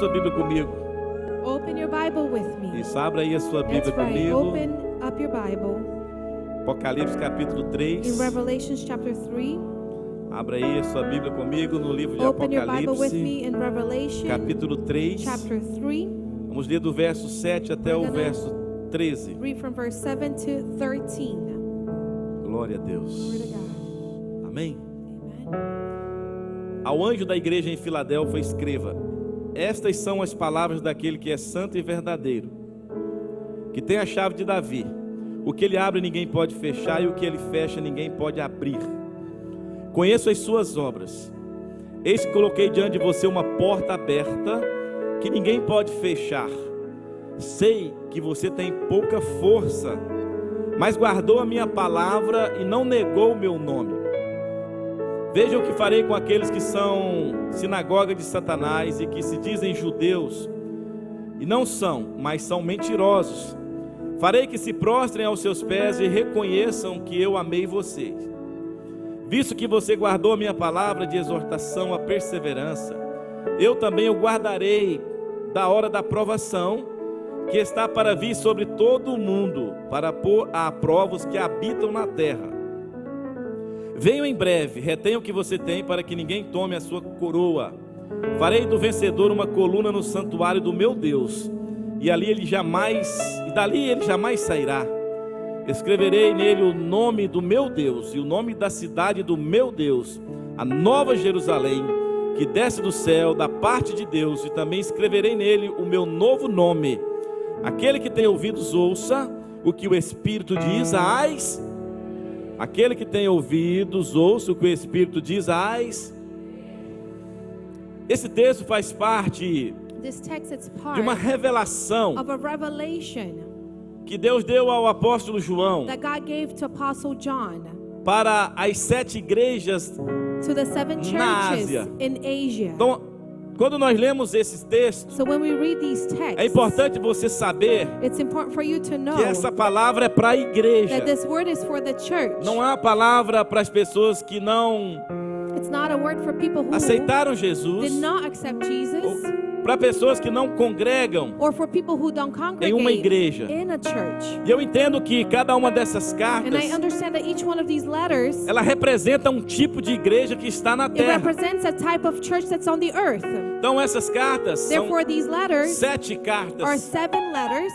sua Bíblia comigo. Open your Bible with me. Isso, abra aí a sua Bíblia That's right. comigo. Open up your Bible. Apocalipse capítulo 3. In Revelation chapter 3. Abra aí a sua Bíblia comigo no livro de Open your Bible with Apocalipse, me in Revelation capítulo 3. chapter 3. Vamos ler do verso 7 até o We're gonna verso 13. Read from verse 7 to 13. Glória a Deus. Glory to God. Amém. Amen. Ao anjo da igreja em Filadélfia escreva: estas são as palavras daquele que é santo e verdadeiro, que tem a chave de Davi. O que ele abre ninguém pode fechar, e o que ele fecha ninguém pode abrir. Conheço as suas obras. Eis que coloquei diante de você uma porta aberta, que ninguém pode fechar. Sei que você tem pouca força, mas guardou a minha palavra e não negou o meu nome. Veja o que farei com aqueles que são sinagoga de Satanás e que se dizem judeus, e não são, mas são mentirosos. Farei que se prostrem aos seus pés e reconheçam que eu amei vocês. Visto que você guardou a minha palavra de exortação à perseverança, eu também o guardarei da hora da provação, que está para vir sobre todo o mundo, para pôr à prova os que habitam na terra. Venho em breve, retenha o que você tem, para que ninguém tome a sua coroa. Farei do vencedor uma coluna no santuário do meu Deus, e dali ele jamais sairá. Escreverei nele o nome do meu Deus e o nome da cidade do meu Deus, a nova Jerusalém, que desce do céu da parte de Deus, e também escreverei nele o meu novo nome. Aquele que tem ouvidos ouça o que o Espírito diz às... Aquele que tem ouvidos ouça o que o Espírito diz às... Esse texto faz parte de uma revelação of a revelation que Deus deu ao apóstolo João that God gave to Apostle John para as 7 igrejas to the 7 na churches Ásia. in Asia. Então, quando nós lemos esses textos, So when we read these texts, é importante você saber it's important for you to know que essa palavra é para a igreja. that this word is for the church. Não é uma palavra para as pessoas que não It's not a word for people who aceitaram Jesus, did not accept Jesus, para pessoas que não congregam or for people who don't em uma congregate igreja. in a church. E eu entendo que cada uma dessas And I cartas, understand that each one of these letters, ela representa um tipo de igreja que está na it terra. represents a type of church that's on the earth. Então essas cartas são Therefore, these letters 7 are cartas, 7 letters,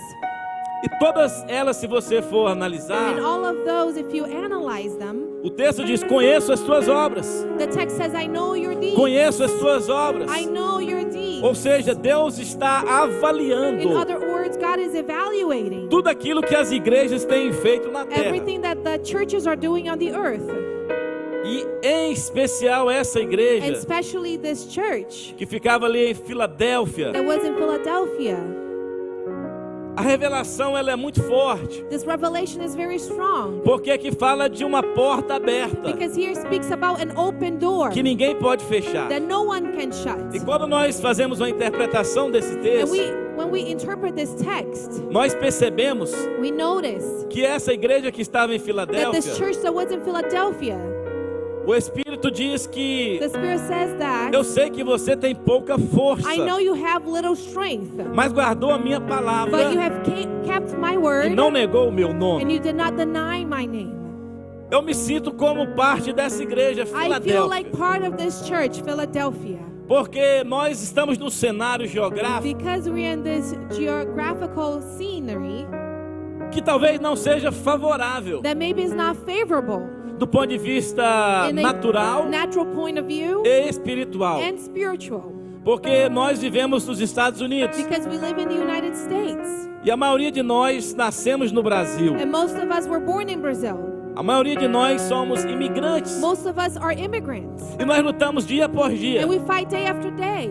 e todas elas, se você for and analisar, in all of those, if you analyze them, o texto diz: conheço as tuas obras, the text says, I know your deeds. conheço as tuas obras. I know your deeds. Ou seja, Deus está In avaliando other words, God is evaluating tudo aquilo que as igrejas têm feito na terra, everything that the churches are doing on the earth, e em especial essa and igreja especially this church que ficava ali em Filadélfia. that was in Philadelphia. A revelação, ela é muito forte, This revelation is very strong porque aqui fala de uma porta aberta because here speaks about an open door que ninguém pode fechar. that no one can shut. E quando nós fazemos uma interpretação desse And texto, when we interpret this text, nós percebemos we notice que essa igreja que estava em that this Filadélfia, church that was in Philadelphia, o Espírito diz que the Spirit says that, eu sei que você tem pouca força, I know you have little strength, mas guardou a minha but palavra you have kept my e word, não negou o meu and nome. you did not deny my name. Eu me sinto como parte dessa igreja I feel Filadélfia, like part of this church, Philadelphia, porque nós estamos no cenário geográfico because we're in this geographical scenery que talvez não seja favorável that maybe is not favorable do ponto de vista in a natural natural point of view e espiritual, and spiritual, porque nós vivemos nos Estados Unidos because we live in the United States, e a maioria de nós nascemos no Brasil. and most of us were born in Brazil. A maioria de nós somos imigrantes Most of us are immigrants, e nós lutamos dia por dia. and we fight day after day.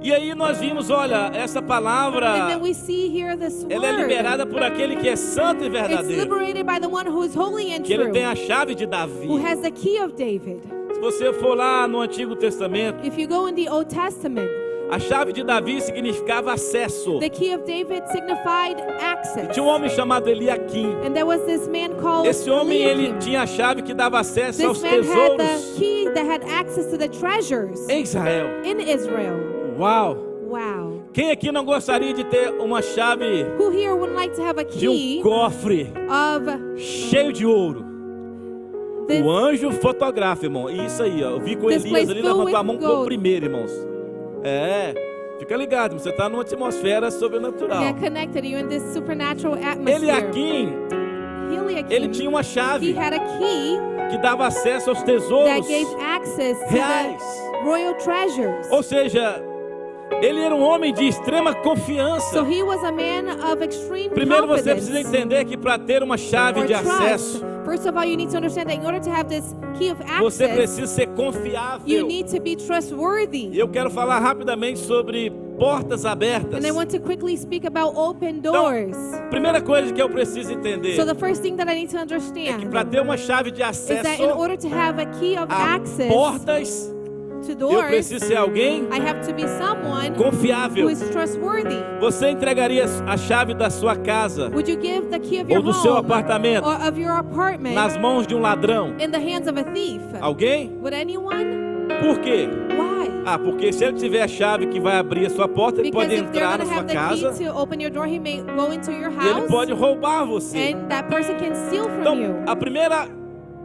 E aí nós vimos, olha, essa And palavra, then we see here this ela é word. liberada por aquele que é santo e It's verdadeiro, liberated by the one who is holy and que ele true, tem a chave de Davi. who has the key of David. Se você for lá no Antigo Testamento, If you go in the Old Testament, a chave de Davi significava acesso. the key of David signified access. Tinha um homem chamado Eliaquim. And there was this man called Esse homem, ele Eliakim. tinha a chave que dava acesso This aos man had the tesouros key that had access to the treasures em Israel. in Israel. Uau! Wow. Quem aqui não gostaria de ter uma chave Who here would like to have a de key cofre of cheio de ouro? this, O anjo fotografa, irmão. Isso aí, ó. Eu vi com This Elias place ali, filled levantou a with mão com o gold. primeiro, irmãos. Fica ligado, você está numa atmosfera sobrenatural. get connected? You're in this supernatural atmosphere. Eliakim, ele tinha uma he chave had a key que dava acesso aos that tesouros gave access to reais. the royal treasures. Ou seja, ele era um homem de extrema So confiança. he was a man of extreme Primeiro você confidence precisa entender que para ter uma chave or de trust. acesso, First of all, you need to understand that in order to have this key of você access, precisa ser you confiável. need to be trustworthy. E eu quero falar rapidamente sobre portas abertas. And I want to quickly speak about open Então, doors. primeira coisa que eu preciso entender So the first thing that I need to é que understand para ter uma chave de is that in acesso order to have a key of a access portas, to eu doors, preciso ser alguém I have to be someone confiável. who is trustworthy. Você entregaria a chave da sua casa Would you give the key of ou your do seu home apartamento or of your apartment nas mãos de um ladrão? in the hands of a thief? Alguém? Would anyone? Por quê? Why? Porque se ele tiver a chave que vai abrir a sua porta, ele Because pode if they're entrar going na to sua have the casa key to open your door, he may go into your e ele house pode roubar você. and that person can steal from Então, you. a primeira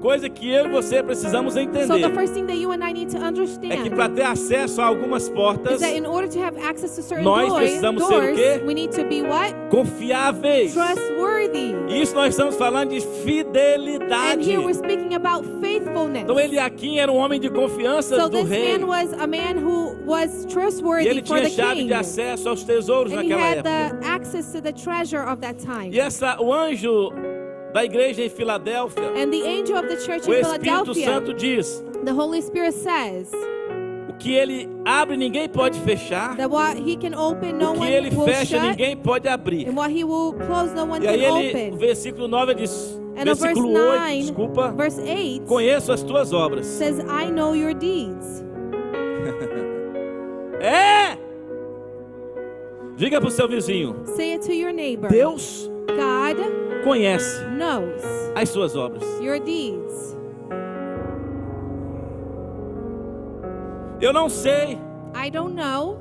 coisa que eu e você precisamos So the entender first thing that you and I need to é que understand para ter acesso a algumas is portas that in order to have access to certain nós precisamos ser o doors, quê? we need to be what? confiáveis. Trustworthy. E isso nós estamos falando de And fidelidade. here we're speaking about faithfulness. Então Eliakim era um homem de confiança So do this rei. man was a man who was E trustworthy ele for tinha the chave king. de acesso aos tesouros And he naquela had época. the access to the treasure of that time. E o anjo da igreja em Filadélfia, And the angel of the church o in Espírito Philadelphia, Santo diz: the Holy Spirit says o que ele abre ninguém pode fechar, that what he can open, no o que one ele will fecha shut, ninguém pode abrir. and what he will close, no one E aí can ele, open. versículo 9 diz, And on verse versículo 8, 9, desculpa, verse 8 conheço as tuas obras. says, I know your deeds. Diga para o seu vizinho, Say it to your neighbor. Deus God conhece knows as suas obras. your deeds. Eu não sei I don't know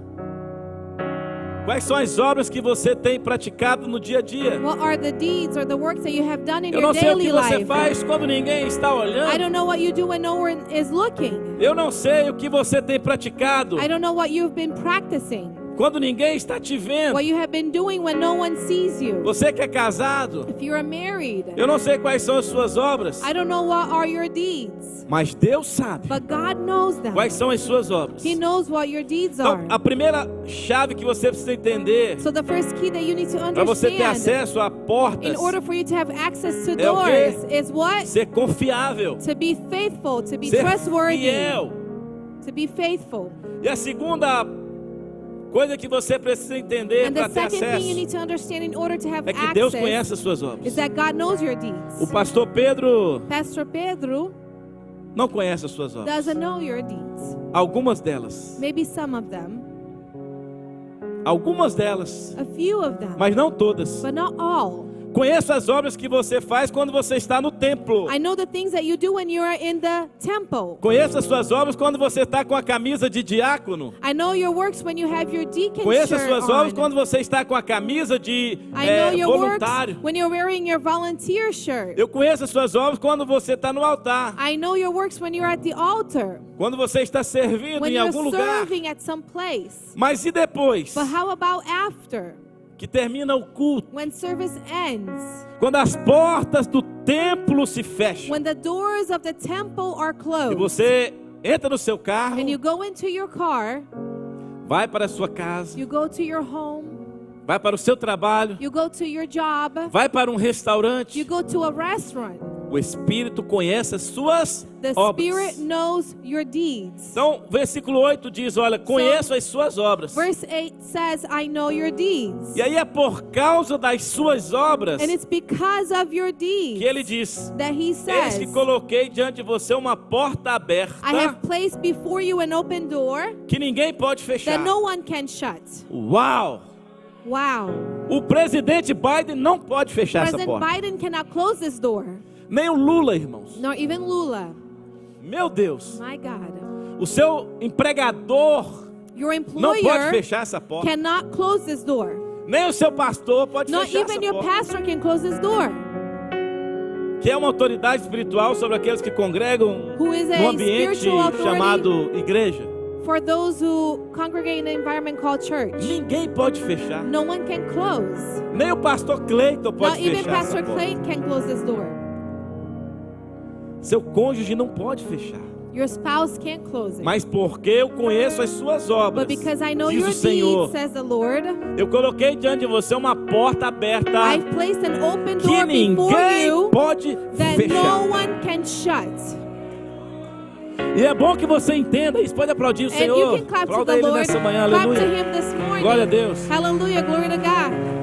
quais são as obras que você tem praticado no dia a dia. what are the deeds or the works that you have done in Eu your não sei o daily que você life. faz quando ninguém está I olhando. don't know what you do when no one is looking. Eu não sei o que você tem praticado I don't know what you've been practicing, quando ninguém está te vendo. what you have been doing when no one sees you. Você que é casado, If you're married, eu não sei quais são as suas obras, I don't know what are your deeds, mas Deus sabe but God knows them. quais são as suas obras. He knows what your deeds Então, are. a primeira chave que você precisa entender So the first key that you need to para você ter understand acesso a portas in order for you to have access to É o quê? doors is what? ser confiável, To be faithful, to be ser trustworthy, fiel. to be faithful. E a segunda coisa que você precisa entender And para the ter second thing you acesso need to understand in order to have é que Deus access conhece as suas is obras. that God knows your deeds. O pastor Pedro Pastor Pedro não conhece as suas obras. doesn't know your deeds. Algumas delas. Maybe some of them, Algumas delas. a few of them, Mas não todas. but not all. Conheço as obras que você faz quando você está no templo. I know the things that you do when you are in the temple. Conheço as suas obras quando você está com a camisa de diácono. I know your works when you have your deacon Conheço as shirt suas obras on. quando você está com a camisa de I know your voluntário. works when you're wearing your volunteer shirt. Eu conheço as suas obras quando você está no altar. I know your works when you're at the altar, Quando você está servindo when em you're algum lugar. serving at some place. Mas e depois But how about after, que termina o culto? when service ends, Quando as portas do templo se fecham. when the doors of the temple are E closed, você entra no seu carro, and you go into your car, vai para a sua casa, you go to your home, vai para o seu trabalho, you go to your job, vai para um restaurante. you go to a restaurant. O Espírito conhece as suas The obras. Spirit knows your deeds. Então, versículo 8 diz, olha, conheço as suas obras. Verse 8 says, I know your deeds. E aí é por causa das suas obras And it's because of your deeds que ele diz, that he eis says, que coloquei diante de você uma porta aberta I have placed before you an open door que ninguém pode fechar. that no one can shut. Uau! Wow. O presidente Biden não pode fechar essa President porta. Biden cannot close this door, Nem o Lula, irmãos. nor even Lula. Meu Deus. My God. O seu empregador Your não pode employer fechar essa porta. cannot close this door. Nem o seu pastor pode Not fechar even essa your porta. pastor can close this door. Que é uma autoridade espiritual sobre aqueles que congregam Who is no a ambiente spiritual authority chamado igreja. for those who congregate in an environment called church. Ninguém pode fechar. No one can close. Nem o pastor Cleiton pode Not even fechar essa Pastor porta. Clay can close this door. Seu cônjuge não pode fechar. Your spouse can't close it. Mas porque eu conheço as suas obras, But because I know diz your o Senhor, deeds, says the Lord, eu coloquei diante de você uma porta aberta I've placed an open que door before ninguém you pode that fechar. no one can shut. E é bom que você entenda isso. Pode aplaudir o And you Senhor. can clap to Aplauda the Ele Lord. nessa manhã, Clap to aleluia. Him this morning. Glória a Deus. Hallelujah, glory to God.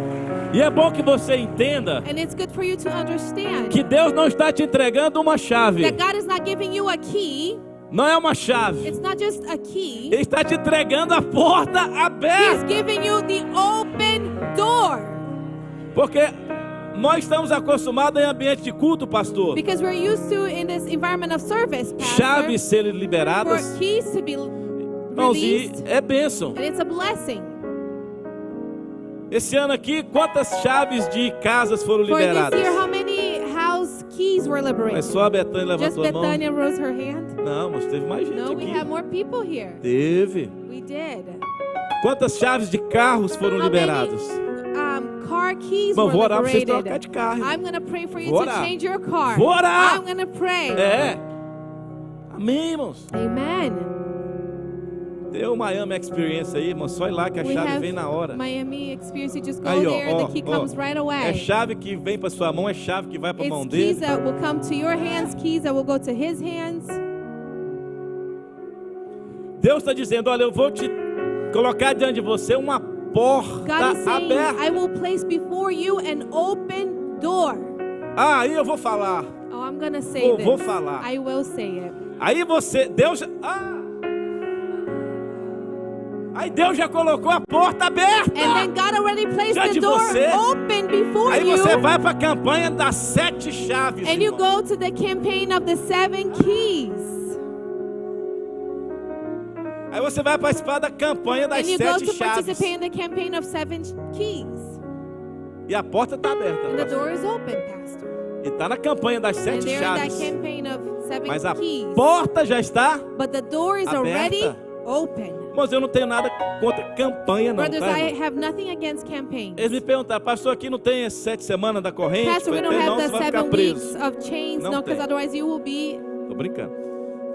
E é bom que você entenda And it's good for you to understand que Deus não está te entregando uma chave. that God is not giving you a key. Não é uma chave. It's not just a key. Ele está te entregando a porta He's aberta. giving you the open door. Porque nós estamos acostumados em ambiente de culto, pastor. Because we're used to, in this environment of service, Pastor, Chaves serem for liberadas. keys to be Irmãos, e released. é bênção. And it's a blessing. Esse ano aqui, quantas chaves de casas foram For this liberadas? year, how many house keys were Mas liberated? só a Betânia Just levantou a mão. Bethania rose her hand? Não, mas teve mais gente No, we aqui. have more people here. Teve. We did. Quantas chaves de carros foram How liberadas? many car keys Irmão, were vou orar pra vocês liberated? trocar de carro. I'm going to pray for you Vou to orar. change your car. Vou orar. I'm going to pray. É. Amém, irmãos. Amen. Tem o Miami Experience aí, irmão. Só ir lá que a We chave have vem na hora. Miami experience. You just go Aí, there, ó, the key ó, comes ó. right away. É chave que vem para sua mão, é chave que vai para a mão It's dele. keys that will come to your hands, keys that will go to his hands. Deus está dizendo, olha, eu vou te colocar diante de você uma porta God is saying, aberta. I will place before you an open door. Ah, aí eu vou falar. Oh, I'm going to say this. Vou falar. I will say it. Aí Deus já colocou a porta aberta. And then God already placed Diante the de door você. open before Aí you. você vai para a campanha das 7 chaves. And you irmão. go to the campaign of the 7 keys. Aí você vai participar da campanha das And you go 7 to chaves. participate in the campaign of 7 keys. E a porta está aberta. And the pastor. door is open, Pastor. E está na campanha das And 7 they're in that chaves. campaign of 7 Mas a keys. porta já está. But the door is already aberta. open. Mas eu não tenho nada contra campanha, não. Brothers, Tá, I irmão? have nothing against campaigns. Eles me perguntaram, pastor, aqui não tem as 7 semanas da corrente? Pastor, we Falei, don't tem, have não, the você vai ficar 7 preso. weeks of chains. Não No, because tem. otherwise you will be Tô brincando.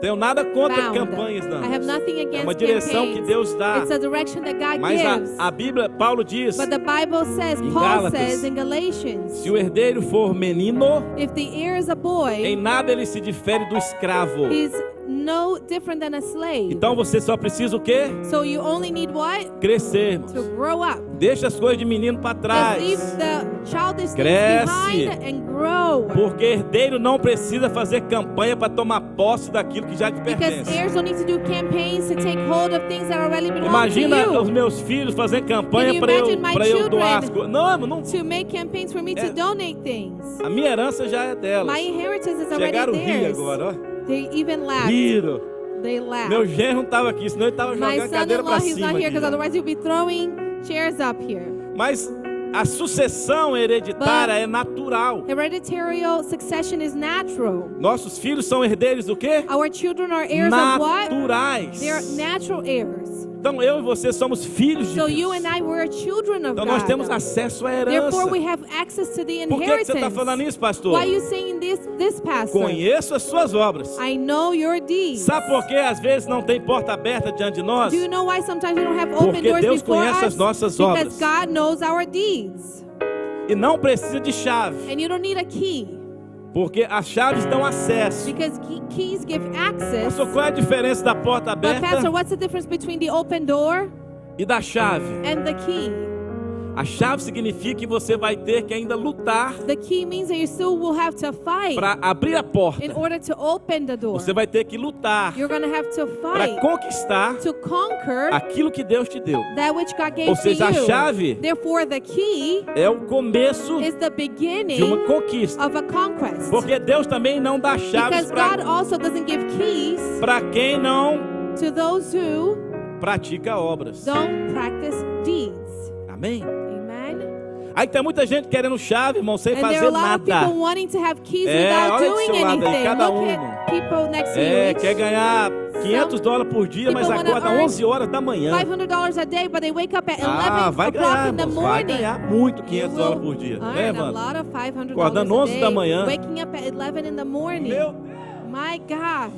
Tenho nada contra bound. campanhas, não. I have nothing É against uma direção que campaigns. Deus dá. It's a direction that God Mas gives. a Bíblia, Paulo diz, But the Bible says, Em Paul Gálatas, says in Galatians, se o herdeiro for menino, if the heir is a em boy, nada ele se difere do escravo. he's no different than a slave. Então você só precisa o quê? So you only need what? Crescer, irmãos. To grow up. Deixa as coisas de menino para Just leave trás. the childish things Cresce. behind and grow. Porque herdeiro não precisa fazer campanha para tomar posse daquilo que já te Because pertence. heirs don't need to do campaigns to take hold of things that already belong Imagina to os you. meus filhos fazendo campanha Can you para imagine my eu doar as children? coisas. Não, não. To make campaigns for me É. to donate things. A minha herança já é delas. My inheritance is already Chegaram a rir theirs. agora, ó. They even laughed. Riram. They laughed. Meu genro não estava aqui, senão ele estava My jogando cadeira son-in-law, para he's cima. not here aqui, because ó. otherwise you'll be throwing chairs up here. Mas a sucessão hereditária é natural. Hereditary succession is natural. Nossos filhos são herdeiros do quê? Our children are heirs of what? Naturais. They're natural heirs. Então eu e você somos filhos de So Deus. you and I were children of Então nós temos God. acesso à herança. Therefore we have access to the Por que inheritance. você está falando isso, pastor? Why are you saying this, Pastor? Conheço as suas obras. I know your deeds. Sabe por que às vezes não tem porta aberta diante de nós? Do you know why sometimes we don't have open Porque doors Deus before conhece us? as nossas Because obras. God knows our deeds. E não precisa de chave. And you don't need a key. Porque as chaves dão acesso. Because keys give access. Pastor, qual é a diferença da porta But Pastor, aberta what's the difference between the open door e da chave? and the key? A chave significa que você vai ter que ainda lutar The key means that you still will have to fight para abrir a porta. in order to open the door. Você vai ter que lutar You're going to have to para fight conquistar to conquer aquilo que Deus te deu. that which God gave Ou to seja, a you. chave Therefore, the key é o começo is the de uma beginning conquista. of a conquest. Porque Deus também não dá chaves Because God also doesn't give keys para quem não to those who pratica obras. Don't practice deeds. Amém? Amen. Aí tem muita gente querendo chave, irmão, sem And there are fazer a lot of nada. people wanting to have keys É, without olha do doing seu lado aí, anything. cada Look um. at people next to you. É, Each quer ganhar $500 por dia, mas people wanna acorda earn 11 horas da manhã. $500 a day, but they wake up at 11 Ah, vai o'clock ganhar, in the irmão, vai morning. ganhar muito You $500 will por dia, né, earn a Evandro? lot of $500 Acordando a 11 da day, manhã. waking up at 11 in the morning. Meu My God.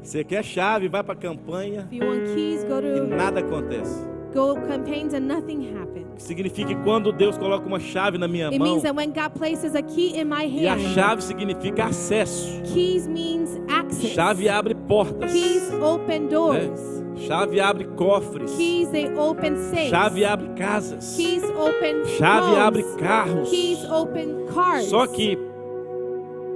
Você quer chave, vai pra campanha If you want keys, e go nada acontece. campaigns and nothing happens. Significa que quando Deus coloca uma chave na minha It mão, means that when God places a key in my e a hand, chave significa acesso. keys means access. Chave abre portas. Keys open doors. Chave abre cofres. Keys, they open safes. Chave abre casas. Keys open Chave homes. abre carros. Keys open cars. Só que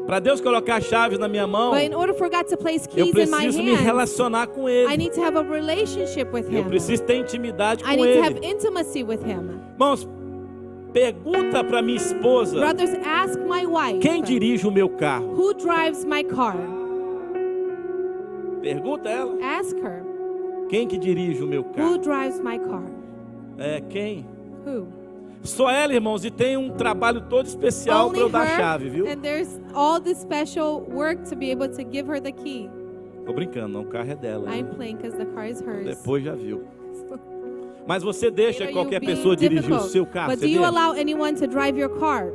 para Deus colocar chaves na minha mão, But in order for God to place eu keys in my preciso me hands, relacionar com I Ele. need to have a relationship with Eu Him. preciso ter intimidade I com need to have Ele. intimacy with Him. Irmãos, pergunta para minha esposa, Brothers, ask my wife, quem dirige o meu carro? who drives my car? Pergunta ela, Ask her, quem que dirige o meu who carro? drives my car? É, quem? Who? Só ela, irmãos, e tem um trabalho todo especial para eu Only dar her, chave, viu? and there's all this special work to be able to give her the key. Tô brincando, não, o carro é dela. I'm playing because the car is hers. Depois já viu. Mas você deixa You know, qualquer you're being pessoa dirigir o difficult, seu carro? But Você do you deixa? allow anyone to drive your car?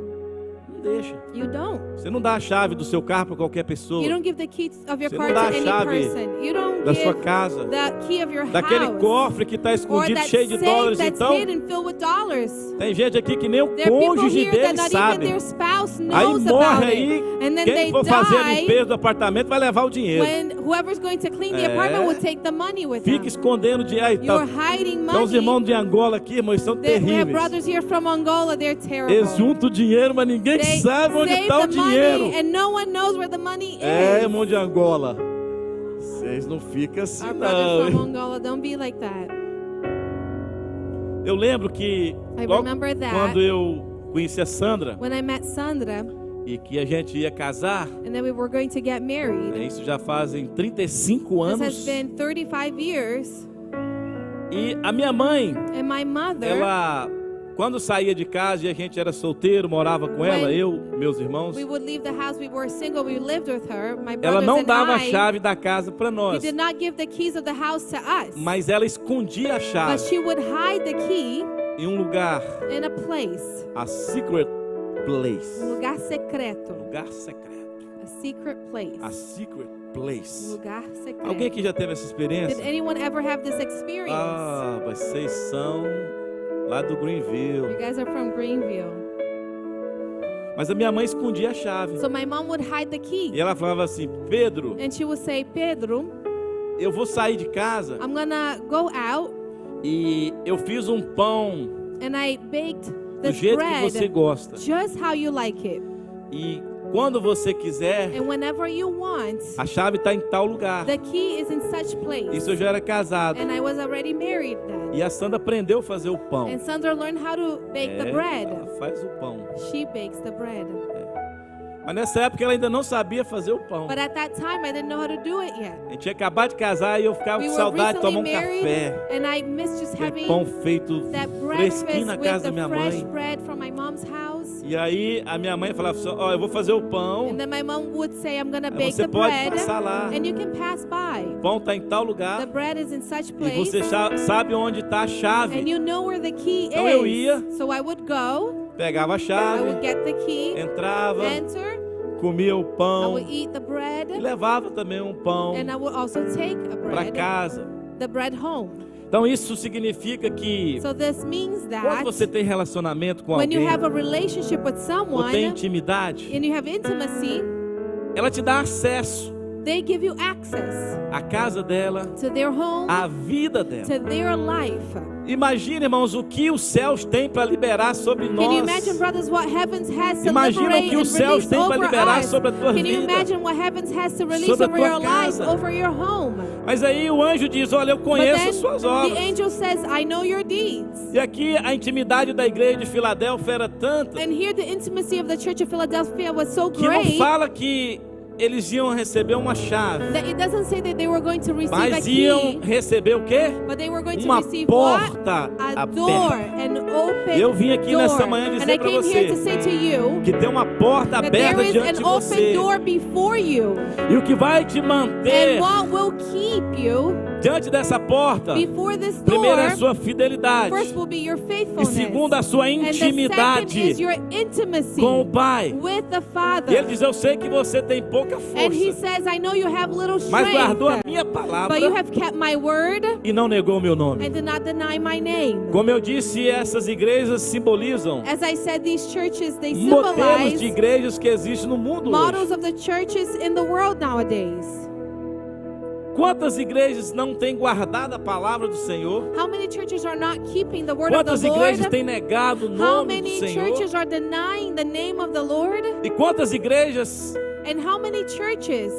Não deixa. You don't. Você não dá a chave do seu carro para qualquer pessoa. You don't give the key of your Você car não dá to a any chave person. You don't da sua give casa, the key of your daquele house. cofre que está Or escondido that cheio de safe dólares. that's Então, hidden filled with dollars. tem gente aqui que nem o There are people cônjuge here that dele not even sabe. their spouse Aí knows about morre it. aí, And then quem they for fazer a die limpeza do apartamento vai levar o dinheiro. when whoever's going to clean the É. apartment will take the money with Fica them. escondendo dinheiro. You're hiding Então os money. irmãos de Angola aqui, irmãos, são We have terríveis. brothers here from Angola, they're terrible. Eles juntam o dinheiro, mas ninguém They sabe onde save está o the dinheiro. money and no one knows where the money É, is. irmão de Angola. Vocês não ficam assim, Our brothers from não. Angola, don't be like that. Eu lembro que I logo remember that. quando eu conheci a Sandra When I met Sandra e que a gente ia casar, and then we were going to get married, isso já fazem 35 this has anos. been 35 years, E a minha mãe, and my mother, ela, quando saía de casa e a gente era solteiro, morava com ela, eu, meus irmãos, we would leave the house, we were single, we lived with her, my ela brothers não and dava a I, chave da casa para he nós, did not give the keys of the house to us, mas ela escondia a but chave she would hide the key em um lugar, in a place, a secret place, lugar secreto, lugar secreto, a secret place, a secret place. lugar secreto. Alguém aqui já teve essa Did experiência? anyone ever have this experience? Ah, vocês são lá do You Greenville. guys are from Greenville. Mas a minha mãe escondia a chave. So my mom would hide the E key. ela falava assim: Pedro, And she would say, Pedro, eu vou sair de casa I'm gonna go out e eu fiz um pão and I baked do this jeito que você bread gosta. just how you like it. E quando você quiser, And whenever you want, a chave está em tal lugar. the key is in such place. Isso eu já era casado. And I was already married then. E a Sandra aprendeu a fazer o pão. And Sandra learned how to bake the bread. Ela faz o pão. She bakes the bread. Mas nessa época ela ainda não sabia fazer o pão. But at that time, I didn't know how to do it yet. A gente tinha acabado de casar e eu ficava We com were saudade de tomar recently um married, café. and I missed just Aquele having pão feito that fresquinho breakfast na with casa da the minha fresh mãe. bread from my mom's house. E aí a minha mãe falava assim: ó, eu vou fazer o pão. And then my mom would say, I'm gonna Aí bake você the pode bread, passar lá. and you can pass by. O pão está em tal The lugar bread is in such e place, você sabe onde está a chave. and you know where the key Então eu is. ia, So I would go, pegava a I chave, would get the key, entrava, enter, comia o I pão would eat the bread, e levava também um pão and I would also take a para bread, casa. the bread home. Então isso significa que So this means quando that você tem relacionamento com when you alguém have a relationship with ou tem someone, intimidade, and you have intimacy, ela te dá acesso they give you access à casa dela, to their home, à vida dela. to their life. Imagina, irmãos, o que os céus têm para liberar sobre Can you nós. imagine, brothers, what heavens has to Imagina o liberate que and os céus release têm para over liberar us? sobre a tua Can you vida, imagine what heavens has to release sobre a over tua your life, casa. over your home? Mas aí o anjo diz: olha, eu But conheço then as suas the obras. angel says, I know your deeds. E aqui a intimidade da igreja de Filadélfia era tanta And here the intimacy of the church of Philadelphia was so que não great fala que eles iam receber uma chave, That it doesn't say that they were going to receive a mas iam key, receber o quê? but they were going to Uma receive what? porta A door, aberta. an open Eu vim aqui door. nessa manhã And dizer I para came here to você say to you que tem uma porta that there aberta is diante an de open você. door before you. E o que vai te manter And what will keep you diante dessa porta, before this primeiro é a door? sua fidelidade. First will be your E faithfulness. segundo, a sua And the second intimidade is your intimacy com o Pai. with the Father. E ele diz, eu sei que você tem pouca And he força, says, I know you have little mas guardou a strength, minha palavra but you have kept my word e não negou o meu nome. and did not deny my name. Como eu disse, essas igrejas simbolizam As I said, these churches, they modelos symbolize de igrejas que existem no mundo models hoje. of the churches in the world nowadays. Quantas igrejas não têm guardado a palavra do Senhor? How many churches are not keeping the word of Quantas the igrejas Lord? têm negado o How nome do many Senhor? churches are denying the name of the Lord? E quantas igrejas And how many churches,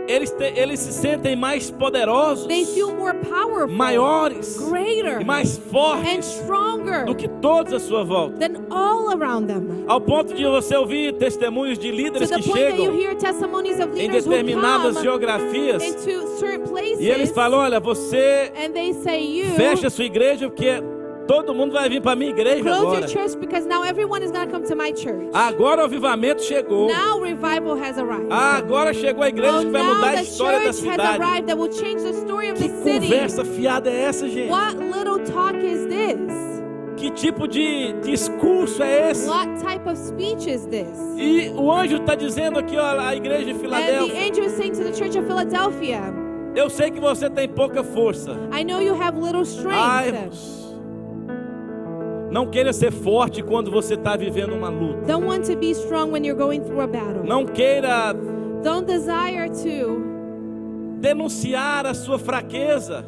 eles se sentem mais poderosos, they feel more powerful, maiores greater, e mais and fortes stronger do que todos à sua volta. than all around them. Ao ponto de você ouvir testemunhos de To líderes the que point that you chegam hear testimonies of em leaders who determinadas come geografias into certain places, e eles falam, olha, você and they say, you fecha a sua igreja porque todo mundo vai vir para a minha igreja close agora. your church because now everyone is going to come to my church. Agora o avivamento chegou. Now revival has arrived. Agora chegou a igreja que vai now mudar a the história da church has cidade. arrived that will change the story of Que the city. conversa fiada é essa, gente? What little talk is this? Que tipo de discurso é esse? What type of speech is this? E o anjo está dizendo aqui, ó, a igreja de And the Filadélfia, angel is saying to the church of Philadelphia, eu sei que você tem pouca força. I know you have little Ai, strength. irmãos, não queira ser forte quando você está vivendo uma luta. Don't want to be strong when you're going through a battle. Não queira Don't desire to denunciar a sua fraqueza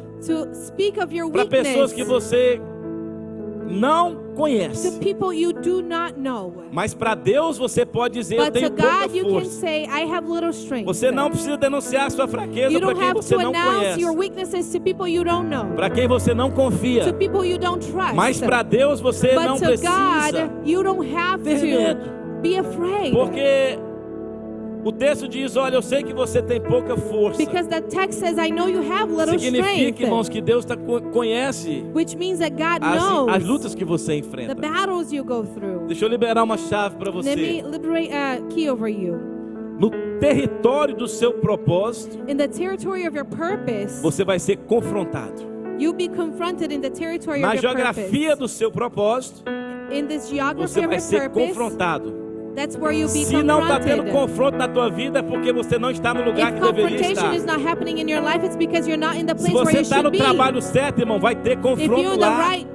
speak of your para pessoas weakness que você não to conhece. people you do not know. Mas para Deus você pode dizer, eu But tenho to pouca God you can força. say, I have little strength. Você não precisa denunciar a sua fraqueza You para don't quem have você to não announce conhece, your weaknesses to people you don't know, para quem você não to confia. people you don't trust. Mas para Deus você But não to precisa, God, you don't have ter medo. to be afraid. Porque o texto diz, olha, eu sei que você tem pouca força. Because the text says, I know you have little Significa, strength. irmãos, que Deus conhece Which means that God knows as lutas que você the enfrenta. battles you go through. Deixa eu liberar uma chave para Let me você. liberate a key over you. No território do seu propósito, In the territory of your purpose, você vai ser confrontado. you'll be confronted in the territory Na of your geografia purpose. do seu propósito, In this geography você of vai your ser purpose, confrontado. that's where you'll be Se não está tendo confronted. confronto na tua vida, é porque você não está no lugar If que deveria confrontation estar. is not happening in your life, it's because you're not in the Se place where você you está should no be. trabalho certo, irmão, vai ter If you're confronto in the lá. right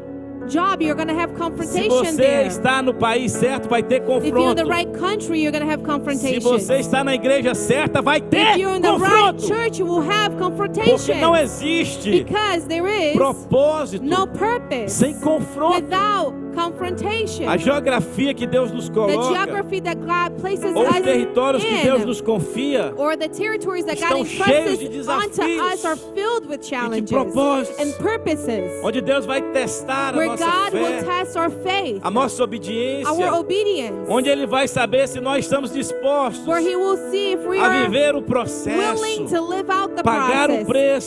job, you're going to have Se confrontation você there. está no país certo, vai ter If you're in confronto. the right country, you're going to have Se confrontation. você está na igreja certa, vai ter If you're in the right confronto. church, you will have Porque confrontation. não existe Because there is propósito no purpose sem confronto. without confrontation. A geografia que Deus nos The coloca, geography that God places ou os us territórios que Deus in, nos confia, or the territories that estão God cheios de entrusts onto desafios us are filled with challenges propósitos, and purposes, onde Deus vai testar a where nossa God will fé, test our faith, a nossa obediência, our obedience, onde Ele vai saber se nós estamos dispostos where He will see if we a are viver o willing processo, to live out the pagar o process,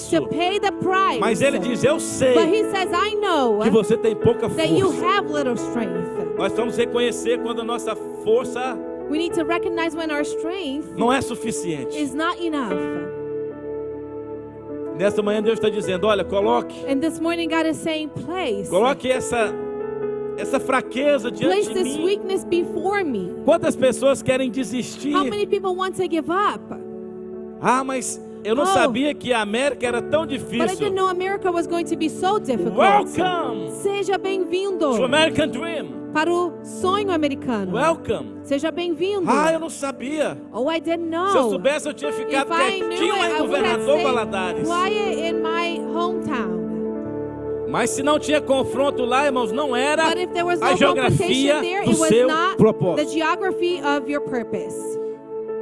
preço. to pay the price. Mas Ele diz, eu But sei He says, I know que você tem pouca that you força. have little strength. Nós vamos reconhecer quando a nossa força We need to recognize when our strength não é suficiente. is not enough. Nesta manhã Deus está dizendo, olha, coloque And this morning God is saying, Coloque essa fraqueza diante place de this mim. weakness before me. Quantas pessoas querem desistir? How many people want to give up? Ah, mas eu não Oh. sabia que a América era tão But I difícil. didn't know America was going to be so difficult. Welcome Seja bem-vindo to American Dream. para o sonho americano. Welcome. Seja bem-vindo. Ah, eu não sabia. Oh, I didn't know. Se eu soubesse, eu tinha If ficado I knew quietinho it, lá em I would have Governador stayed Valadares. quiet in my hometown. Mas se não tinha confronto lá, irmãos, não era But if there was a no geografia confrontation there, do it was seu not the propósito. geography of your purpose.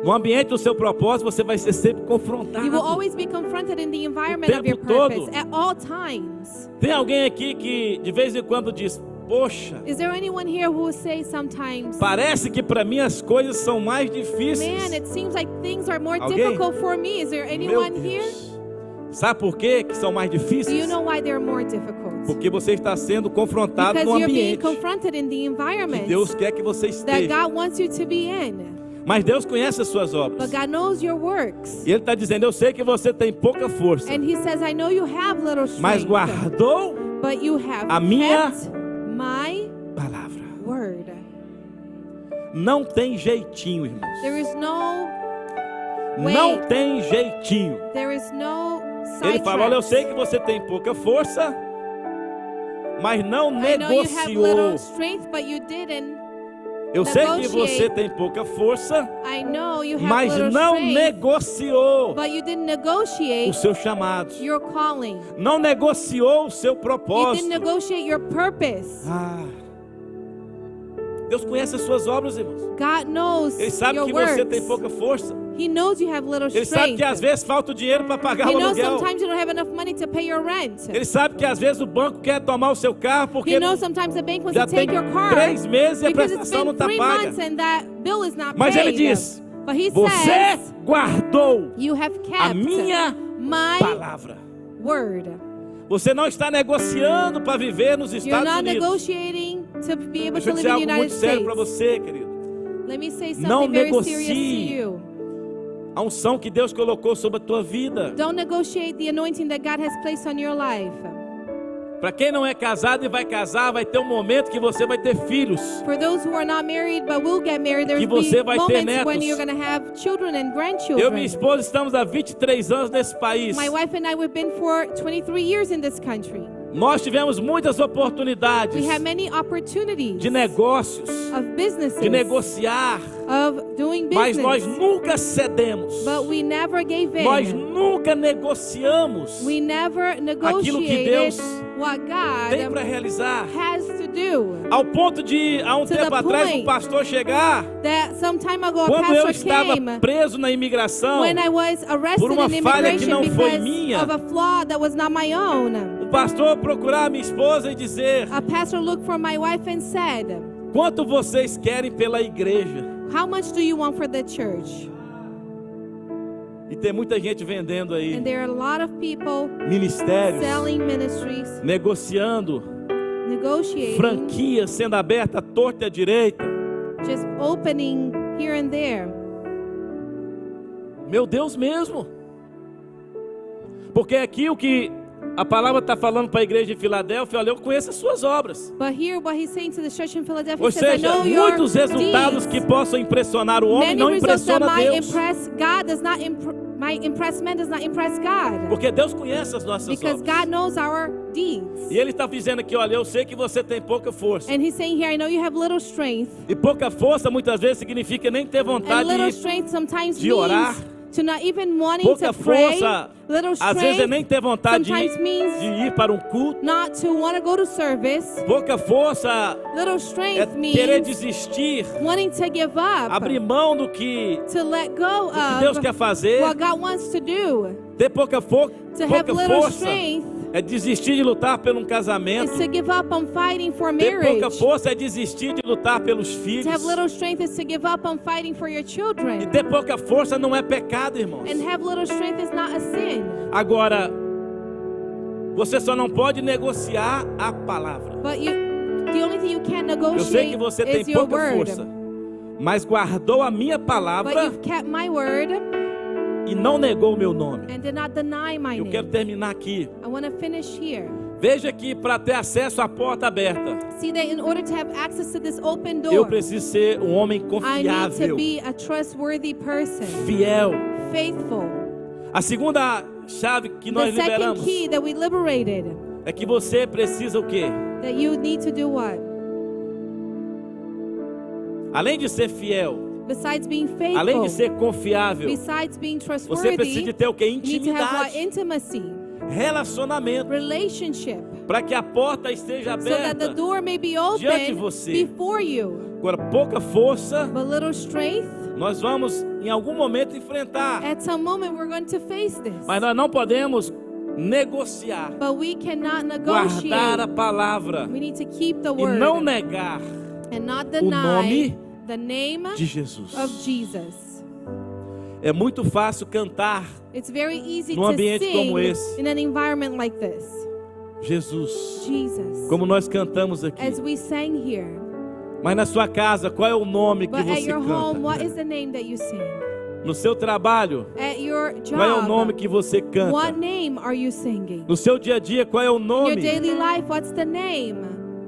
No ambiente do seu propósito, você vai ser sempre confrontado. You will always be confronted in the environment of your tempo todo. purpose at all times. Tem alguém aqui que de vez em quando diz, poxa, Is there anyone here who will say sometimes, parece que para mim as coisas são mais man, difíceis. it seems like things are more Alguém? difficult for me? Is there Meu anyone here? Deus. Sabe por quê que são mais Do you difíceis? know why they're more difficult? Porque você está sendo confrontado Because no you're being ambiente confronted in the que environment Deus quer que você that esteja. God wants you to be in. Mas Deus conhece as suas obras. But God knows your works. E Ele está dizendo, eu sei que você tem pouca força, And He says, I know you have little mas strength, guardou but you have a minha kept my palavra. word. Não tem jeitinho, irmãos. There is no Não way. tem jeitinho. There is no Ele fala, olha, eu sei sidetrack. que você tem pouca força, mas não I know you have little negociou. strength, but you didn't. Eu sei que negotiate. você tem pouca força, I know you have mas little não strength, negociou but you didn't o negotiate seu chamado. your calling. Não negociou o seu You didn't propósito. negotiate your purpose. Ah. Deus conhece as suas obras, irmãos. God knows Ele sabe your que você works. tem pouca força. He knows you have little Ele sabe strength. que às vezes falta o dinheiro para pagar He o knows aluguel. sometimes you don't have enough money to pay your rent. Ele sabe que às vezes o banco quer tomar o seu carro porque He knows sometimes the bank wants já to tem take your car 3 meses e a because it's prestação não been está 3 paga. months and that bill is not Mas ele paid. diz, But he você says, guardou you have a kept minha my palavra. word. Você não está negociando para viver nos You're Estados not Unidos. negotiating to be able Deixa to eu live dizer in the algo United muito sério States. para você, querido. Let me say Não something very serious to negocie you. A unção que Deus colocou sobre a tua vida. Don't negotiate the anointing that God has placed on your life. Para quem não é casado e vai casar, vai ter um momento que você vai ter filhos. For those who are not married but will get married, there's Que você vai ter moments when netos. you're going to have children and Eu e grandchildren. minha esposa estamos há 23 anos nesse país. My wife and I, we've been for 23 years in this country. Nós tivemos muitas oportunidades We have many opportunities de negócios, of businesses, de negociar, of doing mas nós business, nunca cedemos. but we never gave Nós in. nunca negociamos We never aquilo que Deus negotiated what tem para God realizar. has to do. Ao ponto de, há um To tempo the atrás, um point pastor chegar, That some time ago a quando eu pastor estava came preso na imigração, when I was arrested por uma in falha que immigration não foi because minha. of a flaw that was not my own. o pastor procurar minha esposa e dizer, A pastor looked for my wife and said, quanto vocês querem pela igreja? how much do you want for the church? E tem muita gente vendendo aí And there are a lot of people ministérios, selling ministries, negociando, negotiating, franquias sendo aberta à torta e à direita. just opening here and there. Meu Deus mesmo. Porque aqui o que a palavra está falando para a igreja de Filadélfia, olha, eu conheço as suas obras. But here what he's saying to the church in Philadelphia, Ou he says, I seja, know your muitos resultados deeds. que possam impressionar o homem Many não results that impressiona might Deus. impress God does not impress man does not impress God. Porque Deus conhece as nossas Because obras. God knows our deeds. E Ele está dizendo aqui, olha, eu sei que você tem pouca força. And he's saying here, I know you have little strength. E pouca força muitas vezes significa nem ter And vontade little de strength sometimes de orar. means to not even wanting pouca to pray. força, Little às vezes é strength nem ter vontade sometimes means de ir para um culto. not to want to go to service. Pouca força Little é strength querer means desistir, wanting to give up. abrir mão do que To let go Deus of quer fazer. what God wants to do. Ter pouca To have little força strength é desistir de lutar por um casamento. is to give up on fighting for Ter pouca marriage. força é desistir de lutar pelos filhos. To have little strength is to give up on fighting for your E children. ter pouca força não é pecado, irmãos. And have little strength is not a sin. Agora, você só não pode negociar a palavra. But the only thing you can't Eu sei que negotiate você tem is your pouca word. força, mas guardou a minha But palavra you've kept my word e não negou o meu nome. and did not deny my Eu quero name. terminar aqui. I want to finish here. Veja que para ter acesso à porta aberta, See that in order to have access to this open eu door, preciso ser um homem I need to confiável, be a trustworthy person, fiel. faithful. A segunda chave que The nós second liberamos key that we liberated, é que você precisa o quê? that you need to do what? Além de ser fiel, Besides being além de faithful, ser confiável, besides being você precisa trustworthy, de ter o quê? you need to have what? Intimidade, Intimacy, relacionamento, relationship, para que a porta esteja so that the aberta. door may be diante de open você. before you. Agora, pouca força, But little strength, nós vamos em algum momento enfrentar, at some moment we're going to face this. mas nós não podemos negociar, but we cannot guardar a negotiate. palavra We need to keep the e word não negar and not o nome deny the name de Jesus. of Jesus. É muito fácil cantar It's very easy num to ambiente como sing esse. in an environment like this. Jesus, Jesus. como nós cantamos aqui. As we sang here. Mas na sua casa, qual é o nome que But at você your home, what canta? is the name that you sing? No seu trabalho, At your qual é o nome job, que você canta? what name are you singing? No seu dia a dia, qual é o In your nome daily life, what's the name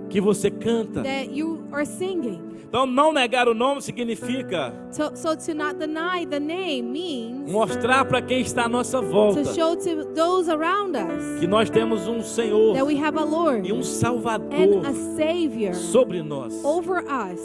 que você canta? that you are singing? Então, não negar o nome significa So to not deny the name means mostrar para quem está à nossa volta to show to those around us que nós temos um Senhor that we have a Lord e um Salvador and a Savior sobre nós. over us.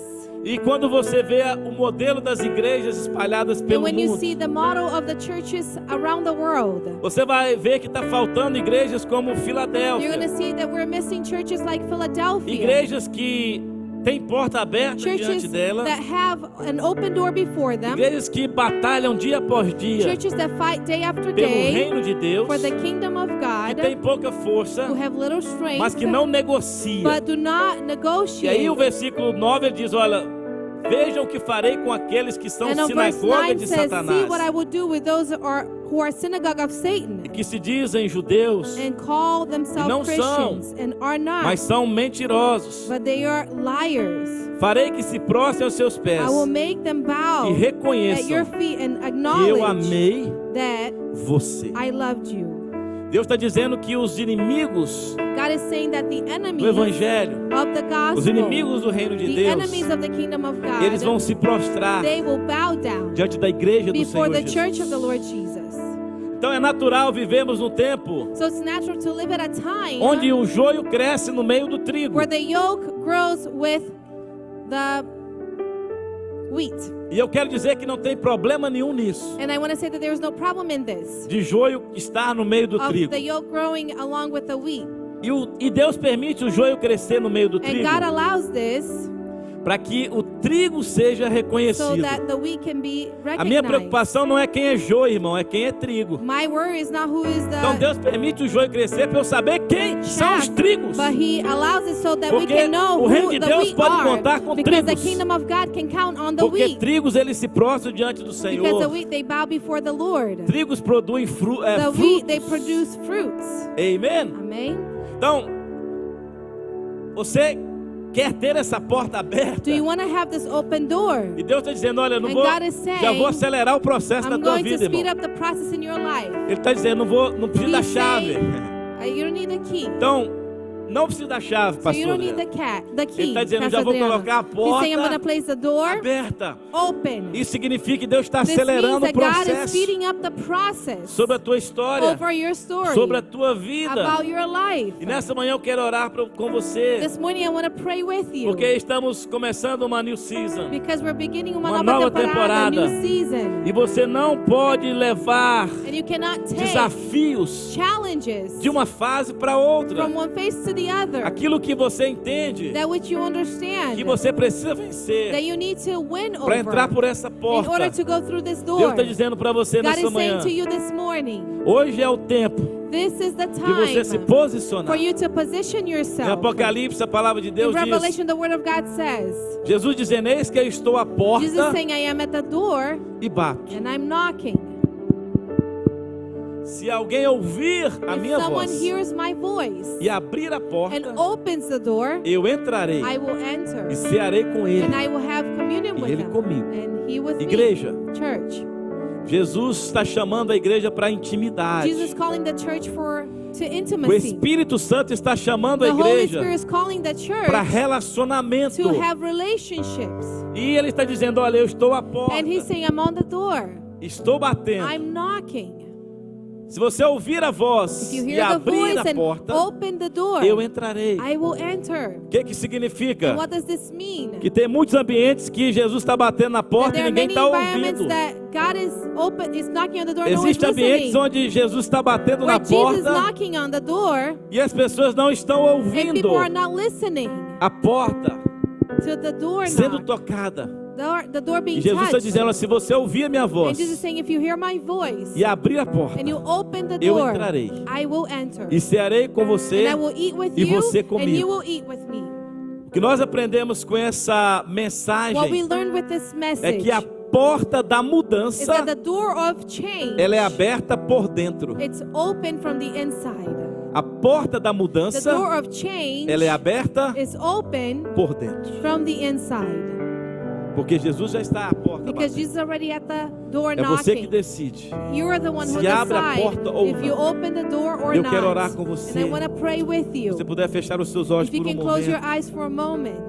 E quando você vê o modelo das igrejas espalhadas And pelo when you mundo, see the model of the churches around the world, você vai ver que está faltando igrejas como you're going Filadélfia, to see that we're missing churches like Philadelphia. igrejas que têm porta aberta diante Churches dela, that have an open door before them. igrejas que batalham dia após dia Churches that fight day after pelo day reino de Deus, for the kingdom of que tem God, pouca força, who have little mas strength, que não negocia. but do not E aí o negotiate. versículo 9 ele diz, olha, vejam o que farei com aqueles que são And on verse sinagoga 9 de says, see what I Satanás, will do with those who are synagogue of Satan que se dizem judeus, and call não themselves são, Christians and are not, mas são mentirosos. but they are liars. Farei que se prostrem aos seus pés I will make them bow e at reconheçam your feet and que eu acknowledge amei that você. I loved you. Deus está dizendo que os inimigos God is saying that the do enemies Evangelho, of the os gospel, inimigos do reino de the Deus, enemies of the kingdom of God, eles vão se prostrar they will bow down diante da igreja do before Senhor the church of the Jesus. Lord Jesus. Então é natural vivemos num tempo So it's natural to live at a time onde o joio cresce no meio do trigo. where the yoke grows with the wheat. E eu quero dizer que não tem problema nenhum nisso, And I want to say that there is no problem in this, de joio estar no meio do of trigo. the yoke growing along with the wheat. E Deus permite o joio crescer no meio do And trigo God allows this para que o trigo seja so reconhecido. that the wheat can be A minha recognized. preocupação não é quem é joio, irmão, é quem é trigo. My worry is not who is Então the Deus permite o joio crescer para eu saber quem são os chaff, trigos. but He allows it so that we Porque can know o reino who de the Deus wheat pode are, contar com because the trigos. kingdom of God can count on the Porque wheat. trigos eles se prostram diante do Because the Senhor. wheat, they bow before the Lord. Trigos produzem The wheat, they frutos. produce fruits. Amen? Amen. Então, você quer ter essa porta aberta? Do you want to have this open door? E Deus está dizendo, olha, não And vou, God is saying, já vou acelerar o processo da I'm tua going to vida, speed irmão. up the process in your life. Ele está dizendo, não preciso da He's chave. saying, you don't need the key. Então, não preciso da chave, So pastor. you don't need the Ele key. está dizendo, Pastor já vou Adriano. colocar a He's saying, I'm going to porta place the door aberta. open. Isso significa que Deus está This means acelerando o that God is processo speeding up the process sobre a tua história, over your story, sobre a tua vida. about your life. E nessa manhã eu quero orar com você, This morning I want to pray with you porque estamos começando uma new season. because we're beginning uma Uma nova nova temporada, temporada. new season. E você não pode levar And you cannot take desafios challenges de uma fase para outra. from one phase to the other. Aquilo que você entende That which you understand, que você precisa vencer that you need to win para entrar over por essa in porta. order to go through this Deus door. está dizendo para você God nessa is manhã, saying to you this morning, hoje é o tempo this is the de você se time posicionar. for you to position Em yourself. Apocalipse, a palavra de In Deus diz, Revelation, the word of God says, Jesus dizendo, eis que eu estou à Jesus porta saying, I am at the door e bato. and I'm knocking. Se alguém ouvir a If minha someone voz hears my voice e abrir a porta, and opens the door, eu entrarei I will enter e cearei com ele. and I will have communion E with ele him comigo. and he with Igreja, me. Church. Jesus está chamando a igreja para intimidade. Jesus calling the church to O intimacy. Espírito Santo está chamando a The Holy igreja Spirit is calling the church para relacionamento. to have relationships. E ele está dizendo, olha, eu estou à porta, And he's saying, I'm on the door. estou batendo. I'm knocking. Se você ouvir a voz If you e hear the abrir voice a and porta, open the door, eu entrarei. I will enter. O que significa? And what does this mean? Que tem muitos ambientes que Jesus está batendo na That porta e there are ninguém many está environments ouvindo. that God is knocking on the door, no one's Existem ambientes listening. onde Jesus está batendo Where na Jesus is porta knocking on the door e as pessoas não estão and ouvindo people are not listening a porta to the door sendo knock, tocada. the door being E Jesus está touched. dizendo, se você ouvir a minha And voz Jesus is saying, if you hear my voice e abrir a porta, and you open the eu door, entrarei I will enter. e cearei com você. And I will eat with e you, você and comigo. you will eat with me. O que nós aprendemos com essa What we mensagem learned with this é message que a porta da is mudança, that the door of change, ela é aberta por dentro. it's open from the inside. A porta da The mudança, door of change ela é aberta is open por dentro. from the inside. Porque Jesus já está à porta Because batendo. Jesus is already at the door É você que knocking. decide. You are the one who Se abre a decides porta ou if you não. open the door or Eu not. quero orar com And você. I want to pray with Se you. você puder fechar os seus olhos If you por um can close your momento. eyes for a moment.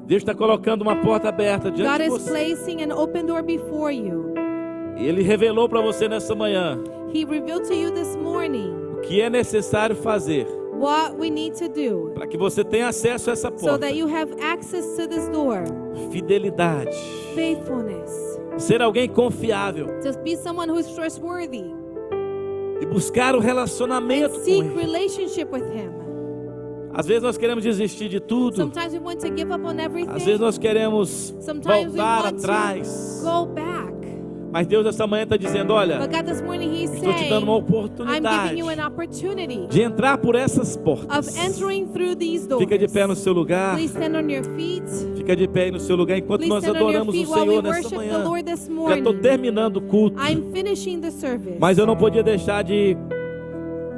Deus está colocando uma porta aberta God diante de is você. placing an open door before you. E Ele revelou para você nessa manhã He revealed to you this morning o que é necessário fazer what we need to do para que você tenha acesso a essa so porta. that you have access to this door. Fidelidade. Faithfulness. Ser alguém confiável. To be someone who is trustworthy. E buscar o And relacionamento com seek Ele. relationship with Him. Às vezes nós queremos desistir de tudo. Sometimes we want to give up on everything. Às vezes nós queremos Sometimes we voltar want atrás. to go back. Mas Deus essa manhã está dizendo, olha, But God this morning He's estou te saying, dando uma I'm oportunidade giving you an opportunity de entrar por essas of portas. entering through these doors. Fica de pé no seu lugar. Please stand on your feet. Fica de pé aí no seu lugar enquanto Please nós stand on your adoramos o feet while we Senhor nessa worship the manhã. Lord this Já estou morning. terminando o culto, I'm finishing the service. mas eu não podia deixar de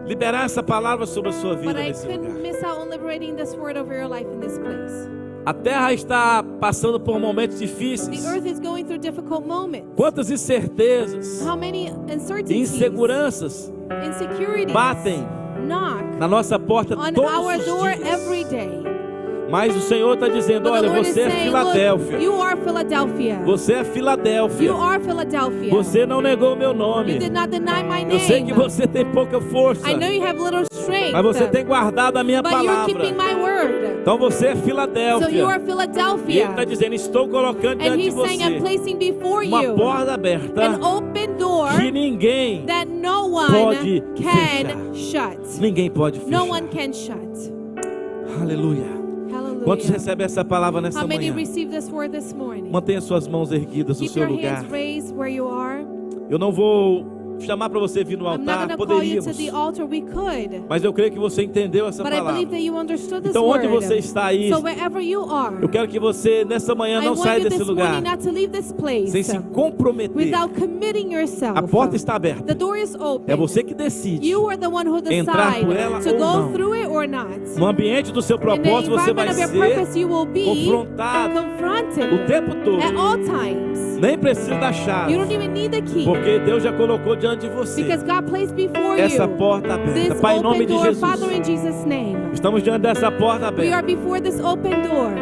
liberar essa palavra sobre a sua vida But I nesse couldn't lugar. miss out on liberating this word over your life in this place. A terra está passando por momentos The difíceis. earth is going through difficult moments. Quantas incertezas How many e uncertainties, inseguranças insecurities batem knock na nossa porta on todos our os door dias. every day? Mas o Senhor está dizendo, But the olha, Lord is você é saying, Filadélfia. look, you are Philadelphia. Você é Filadélfia. You are Philadelphia. Você não negou o meu You nome. did not deny my Eu sei que name. você tem pouca força, I know you have little strength, mas você tem guardado a minha but you're palavra. keeping my word. Então você é So you Filadélfia. are E Philadelphia. Ele está dizendo, estou colocando And diante de He's saying, I'm você placing before uma you porta aberta an open door que ninguém, that no one pode can shut. ninguém pode No fechar. one can shut. Aleluia. Quantos Hallelujah. recebem essa palavra nessa How many manhã? receive this word this morning? Mantenha suas mãos erguidas no Keep seu your lugar. hands raised where you are. Eu não vou chamar para você vir no I'm not altar, going to call you poderíamos. to the altar. We could. Mas eu creio que você entendeu essa But I palavra. believe that you understood this Então onde word. você está aí, So wherever you are, eu quero que você nessa manhã I não want saia you desse this lugar morning not to leave this place sem se comprometer. without committing yourself. A porta está aberta. The door is open. É você que decide. You are the one who entrar decide por ela to ou go não. through it or not. No ambiente do seu In the propósito você vai environment of ser your purpose, you will be confrontado confronted o tempo todo. at all times. Nem precisa da chave, You don't even need the key porque Deus já colocou diante de você because God placed before essa you porta aberta. this Pai, em nome open de door. Jesus, Father, in Jesus' name, estamos diante dessa porta we are aberta. before this open door.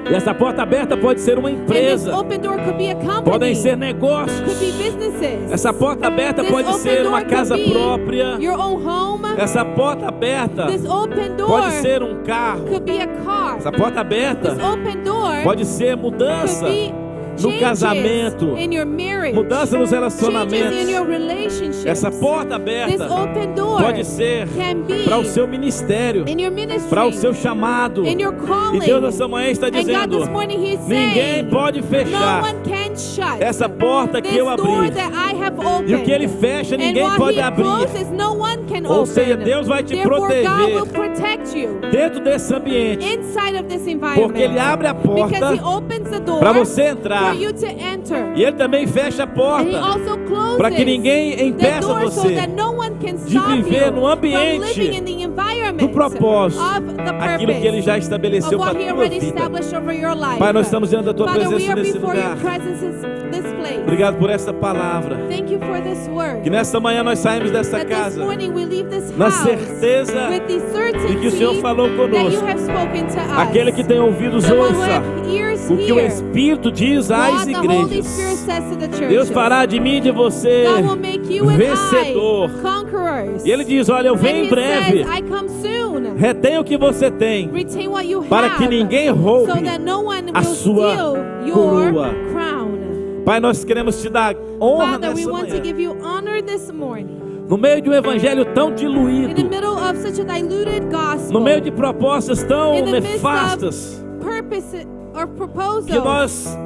E essa porta aberta pode ser uma And this empresa, open door could be a company, podem ser could be negócios. businesses. Essa porta aberta This pode open ser door uma casa could be própria. your own home. Essa porta aberta This open door pode ser um carro. could be a car. Essa porta aberta This open door pode ser could mudança be no changes casamento, in your marriage, mudança nos changes in your relacionamentos. relationships. Essa porta This aberta open door pode ser can be para o seu ministério, in your ministry, para o seu chamado. in your calling. E Deus nessa manhã está And God dizendo, this morning He's ninguém saying, pode no fechar one can shut essa porta que this eu door abri. that I have opened. E o que Ele fecha, And ninguém what pode He abrir. closes, no one can Ou open. seja, Deus vai te Therefore, God proteger will protect you dentro desse ambiente, inside of this environment. porque Ele abre a Because He porta opens the door para você for entrar. you to enter. E Ele também fecha a And He porta also closes para que ninguém the impeça door so você that no one can de stop viver you no from ambiente living in the environment do propósito, of the aquilo que Ele purpose já estabeleceu of para what a He tua already vida. established over your life. Pai, nós estamos diante da Tua Father, we presença are nesse before your lugar. presence in this place. Obrigado por essa palavra. Thank you for this word. Que nessa manhã nós saímos dessa That this casa morning we leave this na house certeza with the certainty de que o Senhor falou that you conosco. have spoken to us. Aquele que tem ouvidos, The one who ouça have ears, o que o hear Espírito diz às what the Holy igrejas. Spirit says to the churches. Deus fará de mim e de você God will make you and vencedor. I conquerors. E Ele diz, olha, eu And venho em He breve. says, I come soon. Retém o que você tem, Retain what you para have, que ninguém roube so that no one a will sua steal your coroa. crown. Pai, nós queremos te dar honra Father, we nessa want to manhã. give you honor this morning. no meio de um evangelho tão in the diluído, middle of such a diluted gospel, no meio de propostas tão in the midst nefastas, of purpose or que proposals nós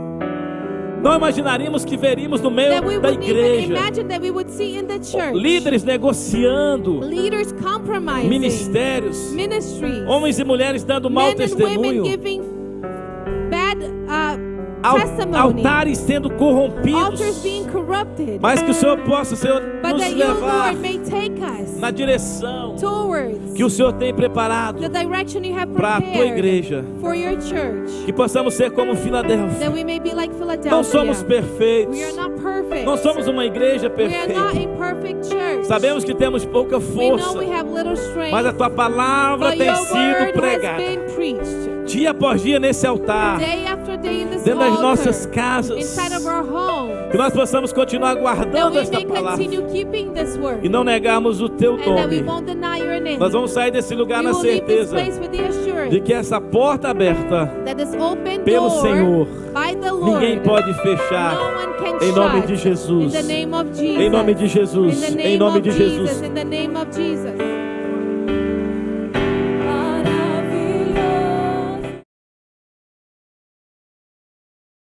não imaginaríamos que veríamos no meio that we da wouldn't even igreja. imagine that we would see in the church. Líderes negociando, Leaders compromising, ministérios, ministries, homens e mulheres dando mau men and testemunho, women giving bad testimony, altares sendo corrompidos, altars being corrupted, mas que o Senhor possa, Senhor, but nos that you, levar Lord, may take us na direção towards que o Senhor tem preparado the direction you have para a tua prepared igreja. for your church, Que possamos ser como Filadélfia. that we may be like Philadelphia. Não somos perfeitos, We are not perfect. não somos uma igreja We are not perfeita. a perfect church. Sabemos que temos pouca We know força, we have little strength, mas a tua palavra but tem your sido word has pregada been preached dia após dia nesse altar, day after day in this dentro das altar, nossas casas, inside of our home, que nós possamos continuar that guardando we esta may palavra continue keeping this word, e não negarmos o teu and that we nome. won't deny your name. Nós vamos sair desse lugar We na will leave this certeza place with the assurance de que essa porta aberta that this open pelo door Senhor, by the Lord, ninguém pode fechar. no one can Em nome shut. de Jesus. In the name of Jesus. Em nome de Jesus. In the Em name nome of de Jesus. In the name of Jesus.